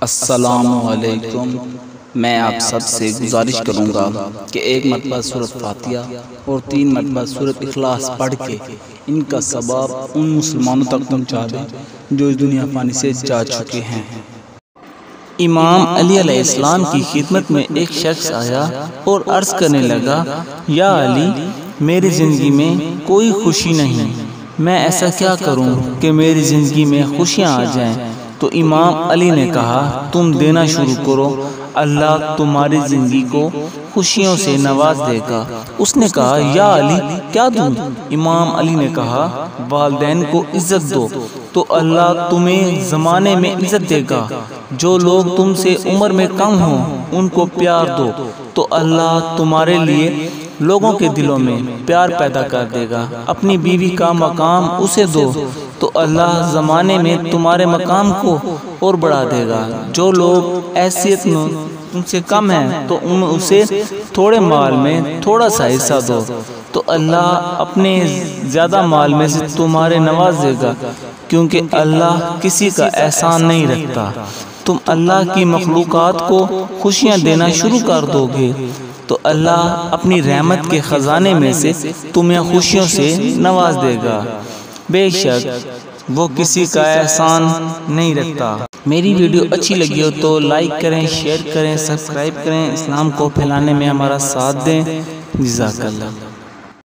السلام علیکم۔ میں آپ سب سے گزارش کروں گا کہ ایک مرتبہ سورۃ فاتحہ اور 3 مرتبہ سورۃ اخلاص پڑھ کے ان کا ثواب ان مسلمانوں تک پہنچا دیں جو اس دنیا فانی سے جا چکے ہیں۔ امام علی علیہ السلام کی خدمت میں ایک شخص آیا اور عرض کرنے لگا، یا علی، میری زندگی میں کوئی خوشی نہیں، میں ایسا کیا کروں کہ میری زندگی میں خوشیاں آ جائیں؟ تو امام علی نے کہا، تم دینا شروع کرو، اللہ تمہاری زندگی کو خوشیوں سے نواز دے گا۔ اس نے کہا، یا علی، کیا دوں؟ امام علی نے کہا، والدین کو عزت دو تو اللہ تمہیں زمانے میں عزت دے گا۔ جو لوگ تم سے عمر میں کم ہوں ان کو پیار دو تو اللہ تمہارے لیے لوگوں کے دلوں میں پیار پیدا کر دے گا۔ اپنی بیوی کا مقام اسے دو تو اللہ زمانے میں تمہارے مقام کو اور بڑھا دے گا۔ جو لوگ حیثیت میں تم سے کم ہیں تو اسے تھوڑے مال میں تھوڑا سا حصہ دو تو اللہ اپنے زیادہ مال میں سے تمہارے نواز دے گا، کیونکہ اللہ کسی کا احسان نہیں رکھتا۔ تم اللہ کی مخلوقات کو خوشیاں دینا شروع کر دو گے تو اللہ اپنی رحمت کے خزانے میں سے تمہیں خوشیوں سے نواز دے گا، بے شک وہ کسی کا احسان نہیں رکھتا۔ میری ویڈیو اچھی لگی ہو تو لائک کریں، شیئر کریں، سبسکرائب کریں، اسلام کو پھیلانے میں ہمارا ساتھ دیں۔ جزاک اللہ۔